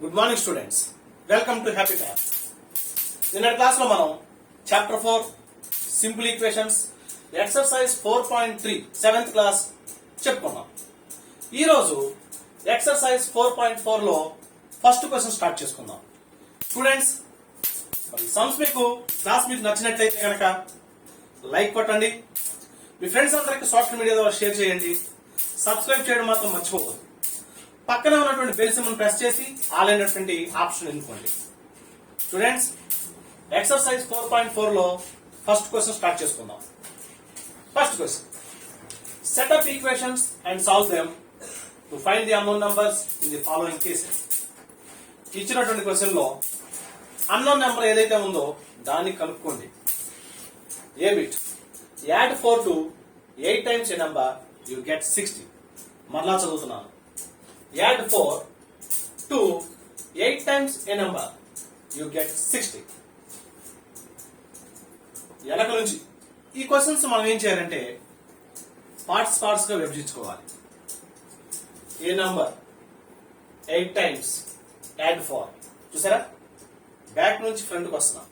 Good morning students, welcome to happy maths. నిన్నటి class లో మనం chapter 4 simple equations exercise 4.3 7th class చెప్పుకున్నాం. ఈరోజు ఎక్సర్సైజ్ 4.4 లో ఫస్ట్ క్వశ్చన్ స్టార్ట్ చేసుకుందాం. స్టూడెంట్స్, సమ్స్ మీకు క్లాస్ మీకు నచ్చినట్లయితే కనుక లైక్ కొట్టండి, మీ ఫ్రెండ్స్ అందరికి సోషల్ మీడియా ద్వారా షేర్ చేయండి, సబ్స్క్రైబ్ చేయడం మాత్రం మర్చిపోవద్దు. పక్కన ఉన్నటువంటి బెల్ సింబల్ ప్రెస్ చేసి ఆల్ అయినటువంటి ఆప్షన్ ఎన్నుకోండి. స్టూడెంట్స్, ఎక్సర్సైజ్ 4.4 లో ఫస్ట్ క్వశ్చన్ స్టార్ట్ చేసుకుందాం. First question, set up equations and solve them to find the unknown numbers in the following cases. ఇచ్చినటువంటి క్వశ్చన్ లో అన్నోన్ నెంబర్ ఏదైతే ఉందో దాన్ని కనుక్కోండి. ఏ bit add 4 to 8 times a number you get 60. మరలా చదువుతున్నాను. Add 4 to 8 times a number you get 60. వెనక నుంచి ఈ క్వశ్చన్స్ మనం ఏం చేయాలంటే పార్ట్స్ గా విభజించుకోవాలి. ఏ నంబర్ 8 times add 4. చూసారా, బ్యాక్ నుంచి ఫ్రంట్కి వస్తున్నా,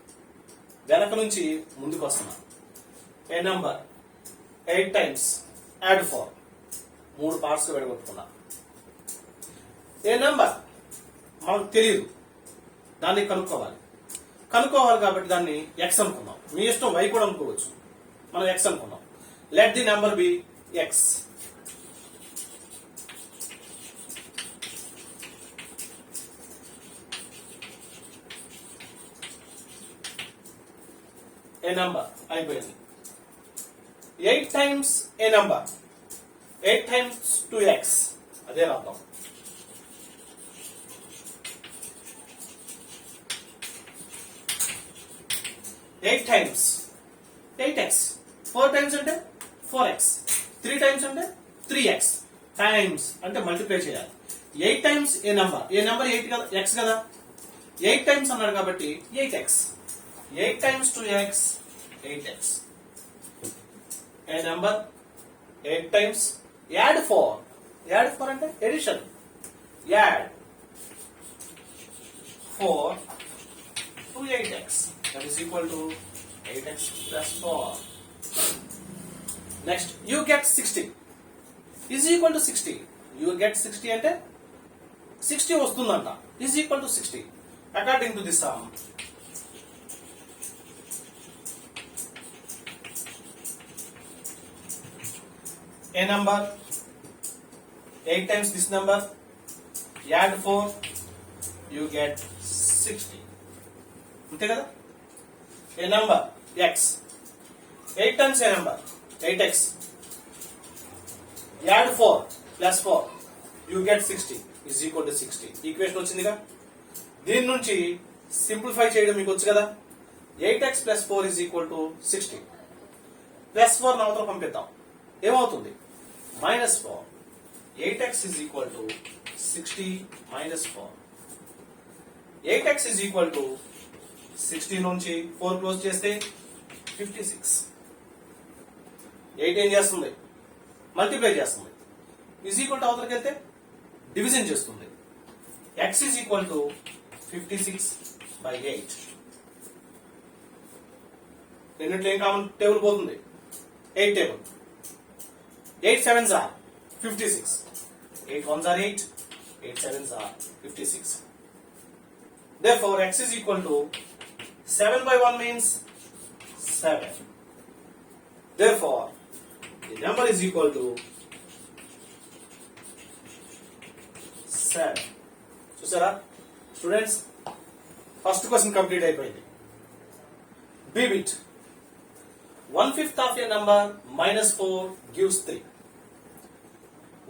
వెనక నుంచి ముందుకు వస్తున్నా. ఏ నంబర్ 8 times add 4, 3 పార్ట్స్ గా విడగొట్టుకున్నా. ఏ నెంబర్ మనకు తెలియదు, దాన్ని కనుక్కోవాలి కాబట్టి దాన్ని ఎక్స్ అనుకున్నాం. మీ ఇష్టం వై కూడా అనుకోవచ్చు, మనం ఎక్స్ అనుకున్నాం. Let the number be X. ఏ నెంబర్ అయిపోయింది. 8 times ఏ నెంబర్, 8 times 2x, అదే రాద్దాం. 8 times 8x, 4 times అంటే 4x, 3 times అంటే 3x, times అంటే మల్టిప్లై చేయాలి. 8 times ఏ నెంబర్ 8 కదా, x కదా, 8 times అన్నాడు కాబట్టి 8x. 8 times 2x, 8x. ఏ నెంబర్ 8 times యాడ్ 4 అంటే edition. Add 4 to 8x. That is equal to 8x plus 4. Next, you get 60 is equal to 60. You get 60 అంటే 60 వస్తుందంట. Is equal to 60 according to this sum. A number 8 times this number, add 4, you get 60. అంతే కదా. A number x, 8 times a number 8x, add 4 plus 4, you get 60 is equal to 60. Equation వచ్చిందిగా. దీని నుంచి simplify చేయడం మీకు వచ్చు కదా. 8x plus 4 is equal to 60. Plus 4 నవతల పంపిద్దాం, ఏమవుతుంది? -4. 8x is equal to 60 minus 4. 8x is equal to 60 నుంచి 4 క్లోజ్ చేస్తే 56. 8 ఏం చేస్తుంది? మల్టిప్లై చేస్తుంది. ఈజ్ ఈక్వల్ టు అవతలకి వెళ్తే డివిజన్ చేస్తుంది. x is equal to 56/8. రెండింటిలో ఏం కామన్ టేబుల్ పోతుంది? 8 table. 8 7s are 56. 8 1s are 8. 8 7s are 56. Therefore, x is equal to 7/1 means 7. Therefore, the number is equal to 7. చూసారా స్టూడెంట్స్, ఫస్ట్ క్వశ్చన్ కంప్లీట్ అయిపోయింది. B bit 1/5 of a number -4 gives 3.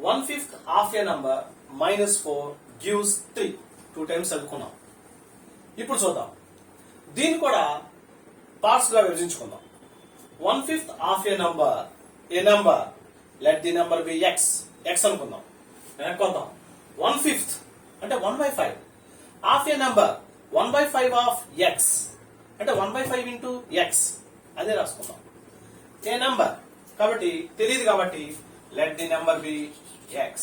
1/5 of a number -4 gives 3. 2 times చదువుకున్నాం. ఇప్పుడు చూద్దాం, దీన్ని కూడా parts గా విభజించుకుందాం. 1/5 of a number, let the number be x అనుకుందాం. వెనక్కొద్దాం. 1/5 అంటే 1/5 of a number, 1/5 of x అంటే 1/5 into x, అదే రాసుకుందాం. ఏ నంబర్ కాబట్టి తెలియదు కాబట్టి let the number be x.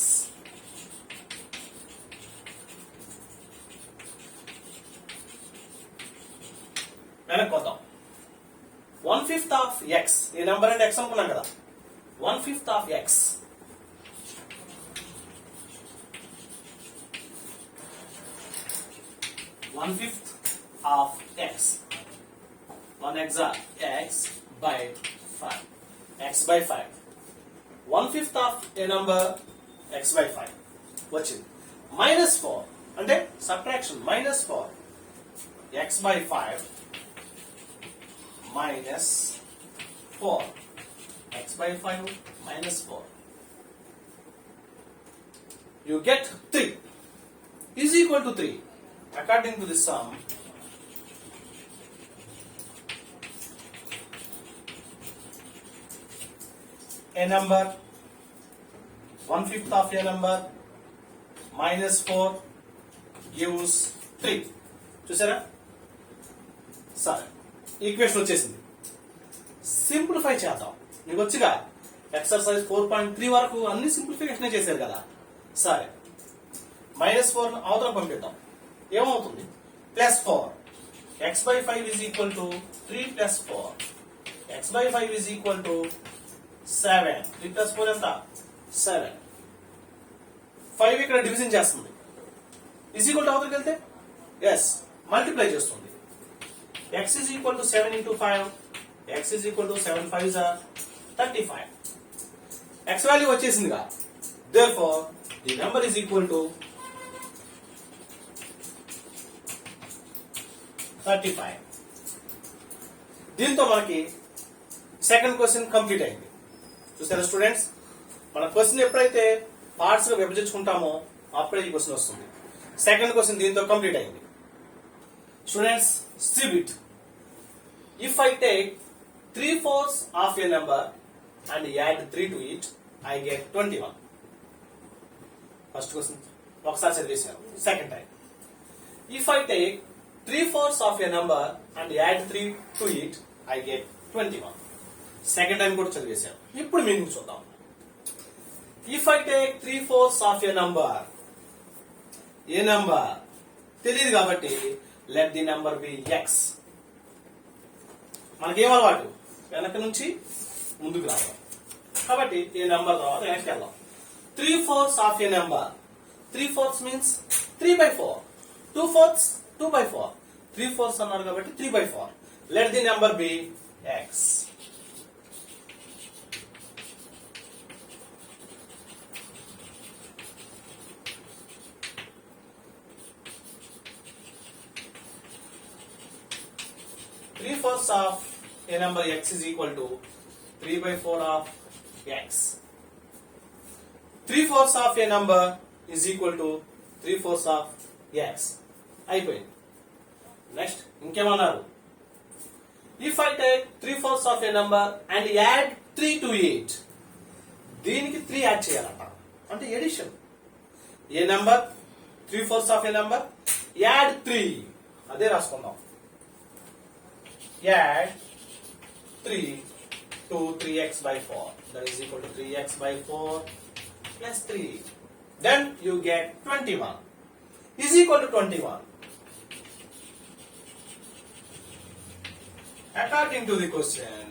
వెనక్కి వద్దాం. 1/5 ఆఫ్ ఎక్స్, ఈ నెంబర్ అంటే ఎక్స్ అనుకున్నాం కదా. 1/5 of X, of x, 1 x by 5, x by 5, 1/5 of a number x by 5 వచ్చింది. -4 అంటే subtraction, -4 x by 5 -4 x by 5 -4, you get 3 is equal to 3. According to the sum, a number, 1/5 of a number -4 gives 3. చూసారా? సరే, equation వచ్చేసింది. Simplify చేద్దాం. మీకు వచ్చిగా exercise 4.3 వరకు అన్ని simplification చేశారు కదా. సరే, -4 అవతల పంపిద్దాం. ఏమవుతుంది? +4 x by 5 is equal to 3 plus 4, x by 5 is equal to 7. 3 plus 4 ఎంత? 7. 5 ఇక్కడ డివిజన్ చేస్తుంది. is equal to అవతలకి వెళ్తే ఎస్ మల్టిప్లై చేస్తుంది. x is equal to 7 into 5, x is equal to 7 5s are 35. x value వచ్చేసిందిగా. therefore the number is equal to 35. దీంతో మనకి second question complete అయింది. చూసారా స్టూడెంట్స్, మన క్వశ్చన్ ఎప్పుడైతే పార్ట్స్ గా విభజించుకుంటామో అప్పుడే ఈ క్వశ్చన్ వస్తుంది. సెకండ్ క్వశ్చన్ దీంతో కంప్లీట్ అయింది. Students, see it. If I take 3/4 of a number and add 3 to it, I get 21. First question ఒకసారి చదివేశాను. Second time, if I take 3/4 of a number and add 3 to it, I get 21. Second time కూడా చదివేశాను. ఇప్పుడు meaning చూద్దాం. If I take 3/4 of a number, A number తెలియదు కాబట్టి let the number be x. మనకేం అలవాటు? వెనక నుంచి ముందుకు రావాలి. కాబట్టి ఏ నంబర్ రావాలి వెనక్కి వెళ్దాం. 3/4 of a number, 3/4 means 3/4, 2/4 2/4, 3/4 అన్నారు కాబట్టి 3/4. let the number be x. Three-fourths of a number x is equal to 3/4 of x. 3/4 of a number is equal to 3/4 of x. అయిపోయింది. Next ఇంకేమన్నారు? If I take 3/4 of a number and add 3 to it, దీనికి 3 add చేయాలంట, అంటే addition. ఏ number? 3/4 of a number, add 3, అదే రాసుకుందాం. add 3 to 3x by 4, that is equal to 3x by 4 plus 3. Then you get 21 is equal to 21. According to the question,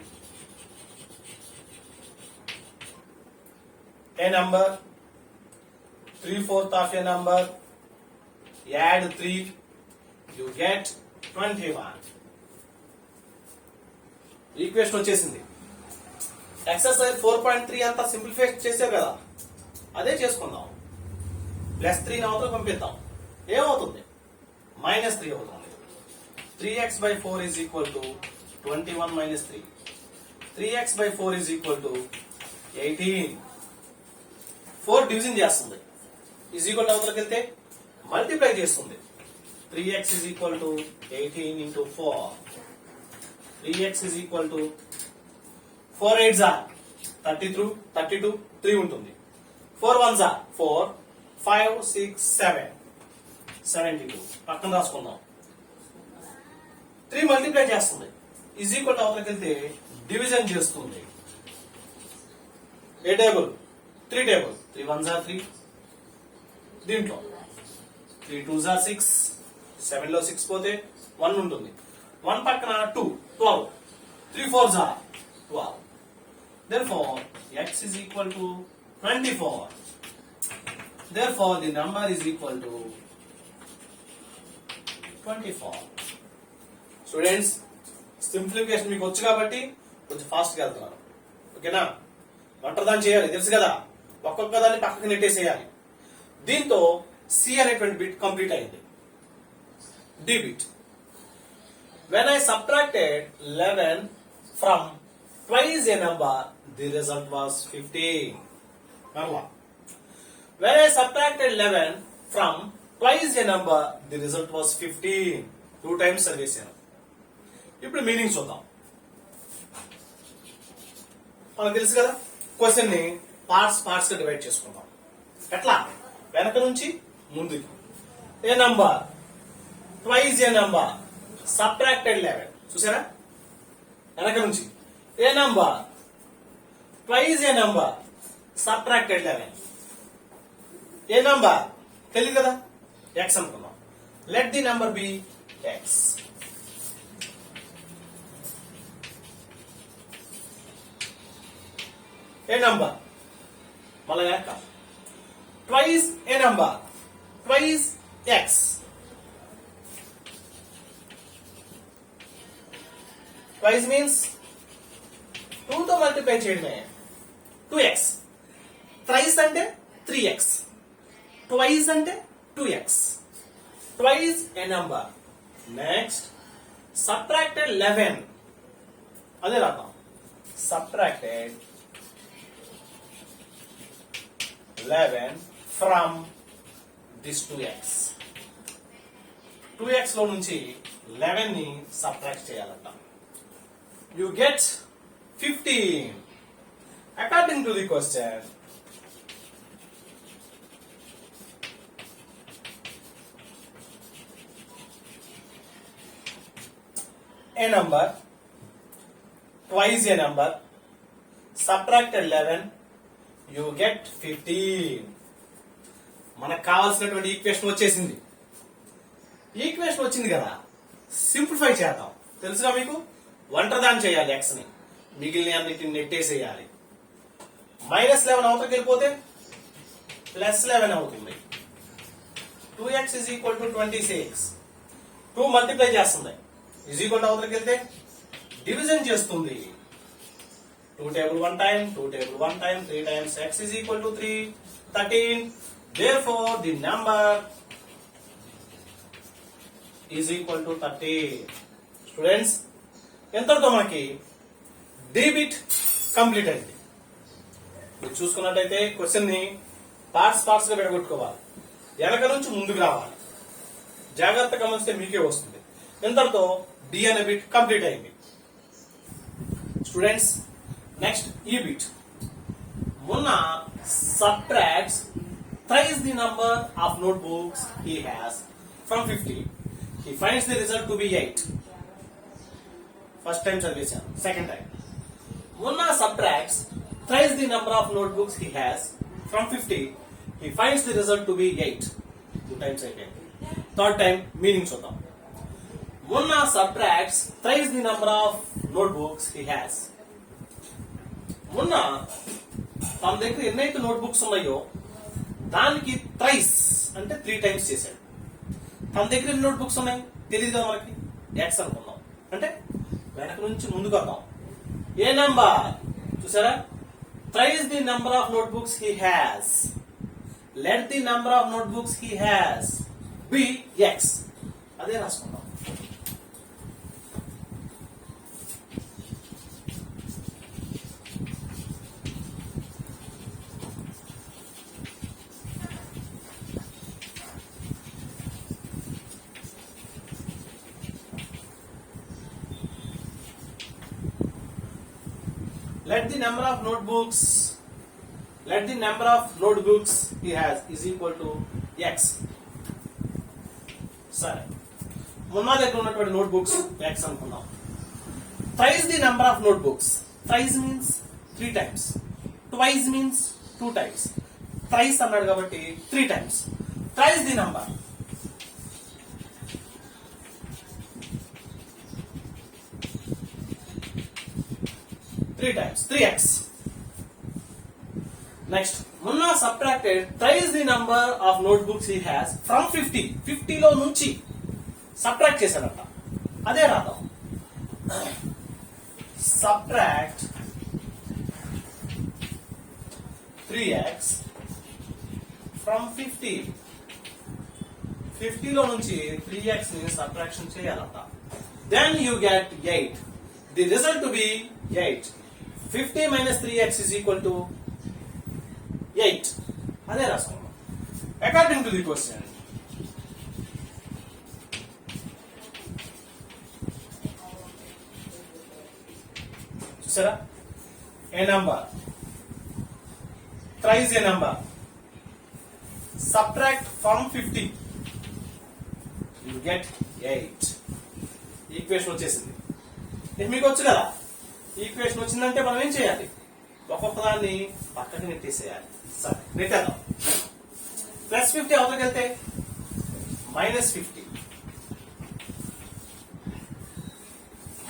a number, 3/4 of a number, add 3, you get 21. Equation వచ్చేసింది. Exercise 4.3 అంతా simplify చేశారు కదా, అదే చేసుకుందాం. +3 అవతల పంపిద్దాం. ఏమవుతుంది? -3 అవుతుంది. 3x by 4 is equal to 21 minus 3. 3x by 4 is equal to 18. 4 division చేస్తుంది. is equal to అవతలకి వెళ్తే మల్టిప్లై చేస్తుంది. 3x is equal to 18 into 4. 3x is equal to 4 8s are 32, 3 ఉంటుంది. 4 1s are 4, 5 6 7, 72. పక్కన రాసుకుందాం. 3 మల్టిప్లై చేస్తుంది. is equal to అవతలకి వెళ్తే division చేస్తుంది. ఏ టేబుల్? 3 టేబుల్. 3 1s are 3, దీంట్లో 3 2s are 6, 7 లో 6 పోతే 1 ఉంటుంది. 1 పక్కన 2 12 3 4s are 12. Therefore x is equal to 24. Therefore the number is equal to 24. Students simplification మీకు వచ్చు కాబట్టి కొంచెం ఫాస్ట్ గా వెళ్తున్నారు. ఓకేనా? ఒంటరిదాన్ని చేయాలి తెలుసు కదా, ఒక్కొక్క దాన్ని పక్కకి నెట్టేసేయాలి. దీంతో సి అనేటువంటి బిట్ కంప్లీట్ అయింది. D bit. When I subtracted 11 from twice a number, the result was 15. When I subtracted 11 from twice a number, the result was 15. 2 times చదివేశాను. ఇప్పుడు మీనింగ్ చూద్దాం. మనకు తెలుసు కదా, క్వశ్చన్ ని పార్ట్స్ గా డివైడ్ చేసుకుందాం. ఎట్లా? వెనక నుంచి ముందుకి. A number twice a number subtracted 11. చూసారా? వెనక నుంచి a number twice a number subtracted 11. A number తెలియదు కదా, ఎక్స్ అనుకున్నాం. Let the number be X. A number మళ్ళా వెనక twice a number twice x. Twice means 2 తో మల్టిప్లై చేయడమే. 2x. థ్రైస్ అంటే 3x. ట్వైస్ అంటే 2x. Twice a number. Next subtracted 11. అదే రాద్దాం. Subtracted 11 from this 2x. 2x లో నుంచి 11 ని సబ్ట్రాక్ట్ చేయాలంట. You get 15. According to the question, a number twice a number subtracted 11, you get 15. మనకు కావాల్సినటువంటి ఈక్వేషన్ వచ్చేసింది. ఈక్వేషన్ వచ్చింది కదా, సింప్లిఫై చేద్దాం. తెలుసుగా మీకు, ఒంటరిదాన్ని చేయాలి ఎక్స్ ని, మిగిలిన అన్నిటిని నెట్టేసేయాలి. -11 అవతలకి వెళ్ళిపోతే +11 అవుతుంది. 2x is equal to 26. 2 multiply చేస్తుంది. ఈజ్ ఈక్వల్ టు అవతలకి వెళ్తే డివిజన్ చేస్తుంది. 2 table 1 time, 2 table 1 time, 3 times x is equal to 3, 13. Therefore the number is equal to 13. Students, ఎంతటితో మనకి డి బిట్ కంప్లీట్ అయింది. మీరు చూసుకున్నట్టయితే క్వశ్చన్ ని పార్ట్స్ గా విడగొట్టుకోవాలి. వెనక నుంచి ముందుకు రావాలి. జాగ్రత్తగా గమనిస్తే మీకే వస్తుంది. ఎంతటితో డి అనే బిట్ కంప్లీట్ అయింది. స్టూడెంట్స్, నెక్స్ట్ ఈ బిట్. మొన్న సబ్ట్రాక్ట్స్ thrice the number of notebooks he has from 50. He finds the result to be 8. First time చదివేశాను. Second time. Munna subtracts thrice the number of notebooks he has from 50. He finds the result to be 8. 2 times again. Third time meaning చూద్దాం. Munna subtracts thrice the number of notebooks he has. Munna తన దగ్గర ఎన్నైతే notebooks ఉన్నాయో దానికి thrice అంటే 3 times చేశాడు. తన దగ్గర ఎన్ని నోట్బుక్స్ ఉన్నాయి తెలియదు కదా మనకి, ఎక్స్ అనుకుందాం. అంటే వెనక నుంచి ముందుకు వద్దాం. ఏ నంబర్ చూసారా? Thrice the number of notebooks he has. Let the number of notebooks he has be X. అదే రాసుకుందాం. Let the number of notebooks he has is equal to x. సరే, మొన్న దగ్గర ఉన్నటువంటి నోట్బుక్స్ x అనుకున్నాం. Thrice the number of notebooks. Thrice means 3 times. Twice means 2 times. Thrice అన్నాడు కాబట్టి 3 times. Thrice the number. 3 times 3x. Next, Munna subtracted thrice the number of notebooks he has from 50. 50 లో నుంచి subtract చేశాడంట. అదే రాద్దాం. Subtract 3x from 50. 50 లో నుంచి 3x ని సబ్ట్రాక్షన్ చేయాలంట. Then you get 8. The result to be 8. 50 minus 3x is equal to 8. అదే రాసుకున్నాం. According to the question, చూసారా, a number thrice a number, subtract from 50, you get 8. Equation వచ్చేసింది. ఇది మీకు వచ్చు కదా. ఈక్వేషన్ వచ్చిందంటే మనం ఏం చేయాలి, ఒక్కొక్క దాన్ని పక్కకి నెట్టేసేయాలి. సరే, నెట్టేద్దాం. +50 అవతలకి వెళ్తే -50,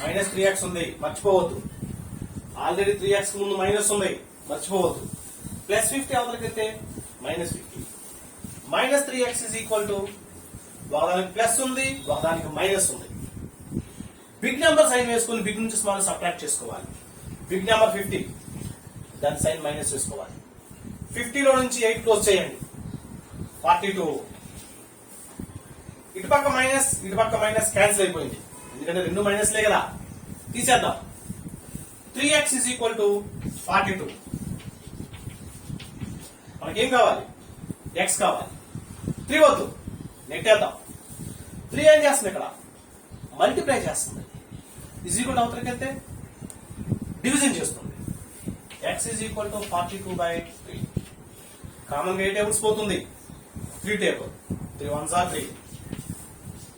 -3x ఉంది, మర్చిపోవద్దు. ఆల్రెడీ 3x ముందు మైనస్ ఉంది, మర్చిపోవద్దు. +50 అవతలకి వెళ్తే -50. -3x is equal to, ఒకదానికి ప్లస్ ఉంది, ఒకదానికి మైనస్ ఉంది. బిగ్ నెంబర్ సైన్ వేసుకుని బిగ్ నుంచి స్మాల్ సబ్ట్రాక్ట్ చేసుకోవాలి. బిగ్ నెంబర్ 50, దాని సైన్ మైనస్ చేసుకోవాలి. 50 లో నుంచి 8 క్లోజ్ చేయండి, 42. ఇటుపక్క మైనస్, ఇటుపక్క మైనస్ క్యాన్సిల్ అయిపోయింది, ఎందుకంటే రెండు మైనస్లే కదా. తీసేద్దాం. 3x is equal to 42. మనకేం కావాలి, x కావాలి. 3 వద్దు, నెట్టేద్దాం. 3 ఏం చేస్తుంది, ఇక్కడ మల్టిప్లై చేస్తుంది. ఈజ్ ఈక్వల్ టు అవతలకి వెళ్తే డివిజన్ చేస్తుంది. x is equal to 42/3. Common గా 8 టేబుల్స్ పోతుంది, 3 table. 3 1s are 3,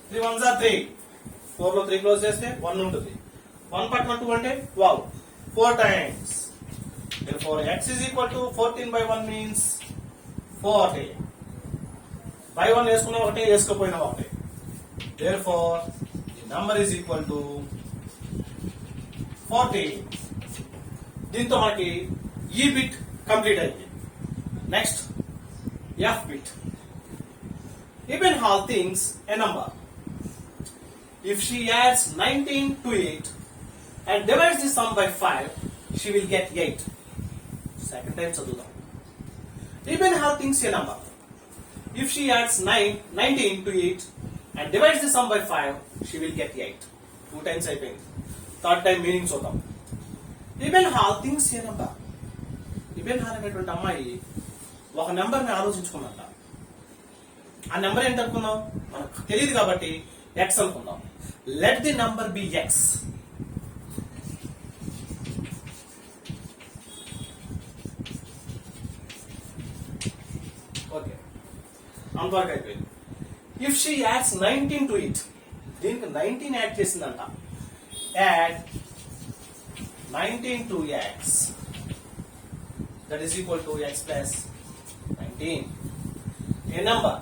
3 1s are 3. 4 లో 3 క్లోజ్ చేస్తే 1 ఉంటుంది. 1 పక్కన 2 అంటే 12, 4 times. Therefore x is equal to 14/1 means 40. by 1 వేసుకున్నా ఒకటే, వేసుకోపోయినా ఒకటే. Therefore the number is equal to 40. దీంతో మనకి ఈ బిట్ కంప్లీట్ అయింది. Next F bit. Ebenhall thinks a number, if she adds 19 to it and divides the sum by 5, she will get 8. Second time చదువుదాం. Ebenhall thinks a number, if she adds 19 to it and divides the sum by 5, she will get 8. 2 times అయిపోయింది. Third time meaning చూద్దాం. Ebenhall thinks a number. Ebenhall అనేటువంటి అమ్మాయి ఒక number ని ఆలోచించుకున్నట్ట. ఆ number ఏంటి అనుకున్నాం, మనకు తెలియదు కాబట్టి x అనుకుందాం. Let the number be x. Okay, అంతవరకు అయిపోయింది. If she adds 19 to it, దీనికి 19 యాడ్ చేసిందంట. యాడ్ 19 to x, that is equal to x plus 19. A number,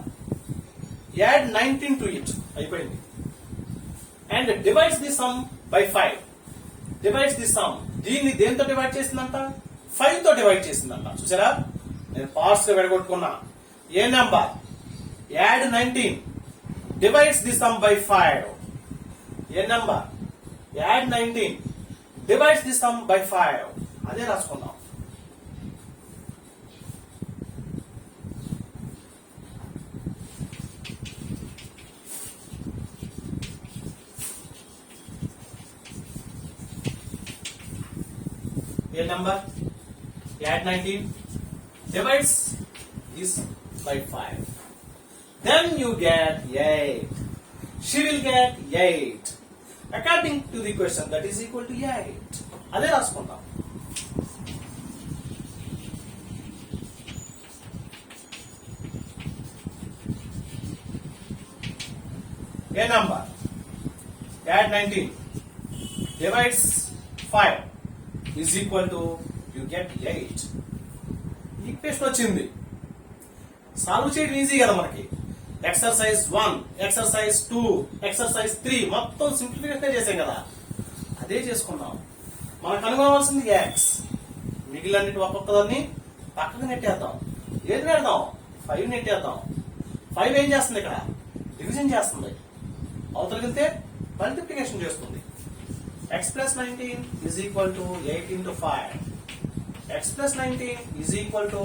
add 19 to it, అయిపోయింది. And divides the sum by 5. Divides the sum, దీన్ని దేంతో divide చేసిందంట, 5 తో డివైడ్ చేసిందంట. చూసారా, నేను పార్ట్స్ గా విడగొట్టుకున్నా. A number, add 19, divides the sum by 5. A number, add 19, divides the sum by 5. అదే రాసుకుందాం. A number, add 19, divides this by 5. Then you get 8. She will get 8. According to the question, that is equal to 8. అదే రాసుకుందాం. A number, add 19, divides 5 is equal to, you get 8. Equation వచ్చింది. Solve చేయడం easy కదా మనకి. Exercise 1, exercise 2, exercise 3 మొత్తం simplification చేసాం కదా, అదే చేసుకున్నాం. మనం కనుగొనవలసింది ఎక్స్. మిగిలినన్నిటి ఒక్కొక్కదాన్ని పక్కకు నెట్టేద్దాం. ఏది పెడదాం? 5 నెట్టేద్దాం. 5 ఏం చేస్తుంది? ఇక్కడ డివిజన్ చేస్తుంది. అవతలకి వెళ్తే మల్టిప్లికేషన్ చేస్తుంది. x plus 19 is equal to 8 into 5. x plus 19 is equal to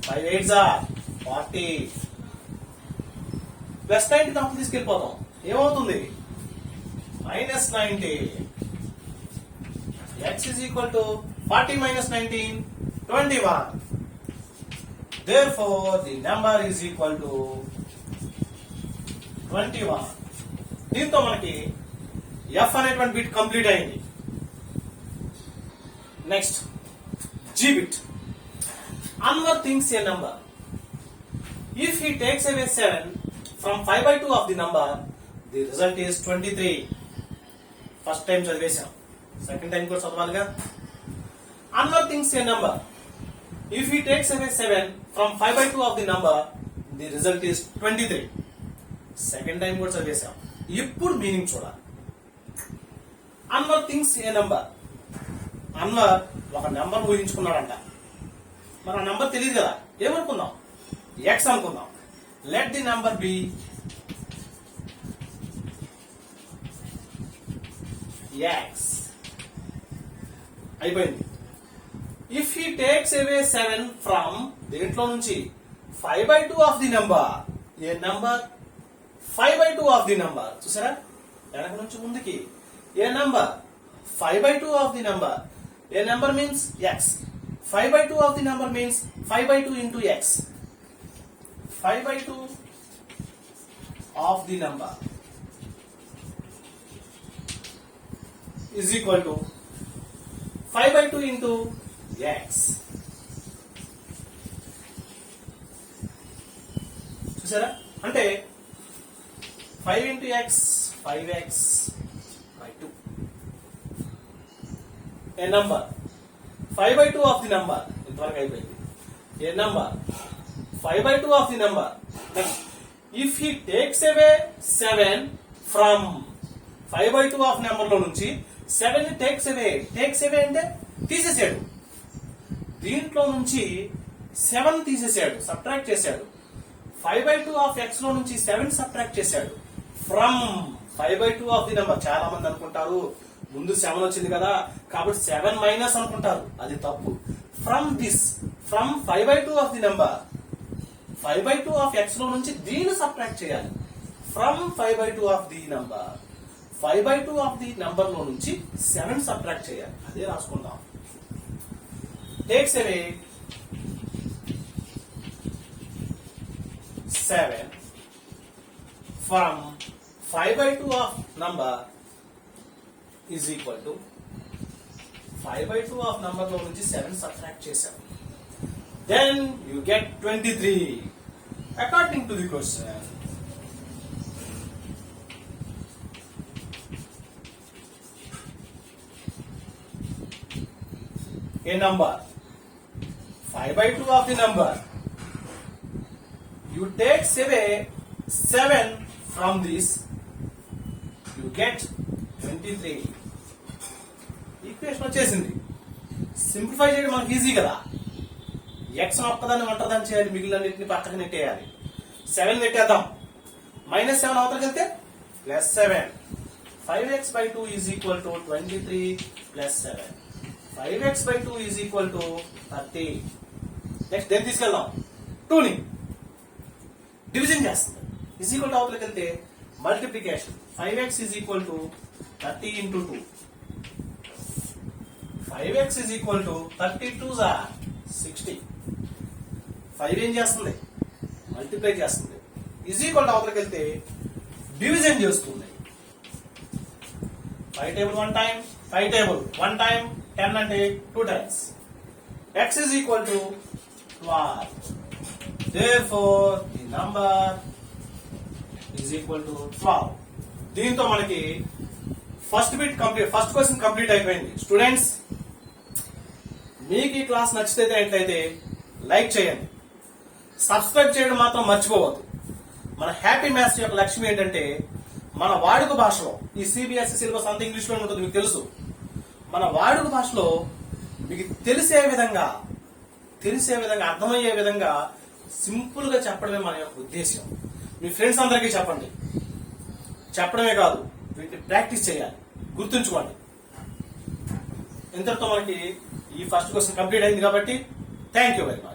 5 8s are 40. Plus 90 తప్ప తీసుకెళ్ళిపోతాం. ఏమవుతుంది? minus 90. x is equal to 40 minus 19, 21. Therefore, the number is equal to 21. దీంతో మనకి ఎఫ్ అనేటువంటి బిట్ కంప్లీట్ అయింది. Next g bit. Anwar thinks a number if he takes away 7 from 5/2 of the number the result is 23. First time చదివేశాం, second time కూడా చదవాలిగా. Anwar thinks a number if he takes away 7 from 5/2 of the number the result is 23. Second time కూడా చదివేశాం. ఇప్పుడు meaning చూడాలి. Anwar thinks a number. Anwar ఒక number ఊహించుకున్నాడంట. మరి ఆ నెంబర్ తెలియదు కదా, ఏమనుకుందాం? ఎక్స్ అనుకుందాం. Let the number be x. అయిపోయింది. If he takes away 7 from దీంట్లో నుంచి 5/2 of the number. A number? 5/2 of the number. చూసారా, వెనక నుంచి ముందుకి. A number? 5/2 of the number. A number means x. 5/2 of the number means 5/2 into x. 5/2 of the number is equal to 5/2 into x. చూసారా, అంటే 5 into x 5x by 2. A number 5/2 of the number. ఇంతవరకు అయిపోయింది. A number 5/2 of the number. Next, if he takes away 7 from 5/2 of number లో నుంచి 7 ని takes away అంటే తీసేసాడు. దీంట్లో నుంచి 7 తీసేసాడు, సబ్ట్రాక్ట్ చేశాడు. 5/2 of x లో నుంచి 7 సబ్ట్రాక్ట్ చేశాడు. From 5/2 of the number. చాలా మంది అనుకుంటారు ముందు 7 వచ్చింది కదా కాబట్టి 7 మైనస్ అనుకుంటారు. అది తప్పు. From 5/2 of the number. 5/2 ఆఫ్ x లో నుంచి దీన్ని సబ్ట్రాక్ట్ చేయాలి. From 5/2 of the number. 5/2 of the number లో నుంచి 7 సబ్ట్రాక్ట్ చేయాలి. అదే రాసుకుందాం. Takes away 7 from 5/2 of number is equal to 5/2 of number లో నుంచి 7 subtract చేసాం. Then you get 23 according to the question. A number 5/2 of the number. You take away 7 from this, you get 23. Equation వచ్చేసింది. Simplify చేయడం మనకి easy కదా. X ఒక్కదాన్ని ఒంటరిదాన్ని చేయాలి, మిగిలినన్నింటిని పక్కకి నెట్టేయాలి. 7 నెట్టేద్దాం. -7 అవతలకి వెళ్తే +7. 5x/2 is equal to 23 + 7. 5x/2 is equal to 30. Next దేన్ని తీసుకెళ్దాం? 2ని డివిజన్ చేస్తుంది. is equal to అవతలకి వెళ్తే multiplication. 5x is equal to 30 into 2. 5x is equal to 32s are 60. 5 ఏం చేస్తుంది? మల్టిప్లై చేస్తుంది. is equal to అవతలకి వెళ్తే డివిజన్ చేస్తుంది. 5 టేబుల్ 1 టైం, 5 టేబుల్ 1 టైం, 10 అంటే 2 times. x is equal to 12. Therefore, the number is equal to 12. దీంతో మనకి first bit complete, first question complete అయిపోయింది. స్టూడెంట్స్, మీకు ఈ క్లాస్ నచ్చితే లైక్ చేయండి, సబ్స్క్రైబ్ చేయడం మాత్రం మర్చిపోవద్దు. మన హ్యాపీ మ్యాథ్స్ యొక్క లక్ష్యం ఏంటంటే మన వాడుక భాషలో, ఈ సిబిఎస్ఈ సిలబస్ అంతా ఇంగ్లీష్ లో ఉంటుంది మీకు తెలుసు, మన వాడుక భాషలో మీకు తెలిసే విధంగా అర్థమయ్యే విధంగా సింపుల్ గా చెప్పడమే మన యొక్క ఉద్దేశం. మీ ఫ్రెండ్స్ అందరికీ చెప్పండి. చెప్పడమే కాదు, వీటిని ప్రాక్టీస్ చేయాలి. గుర్తుంచుకోండి. ఇంతటితో మనకి ఈ ఫస్ట్ క్వశ్చన్ కంప్లీట్ అయింది కాబట్టి థ్యాంక్ యూ వెరీ మచ్.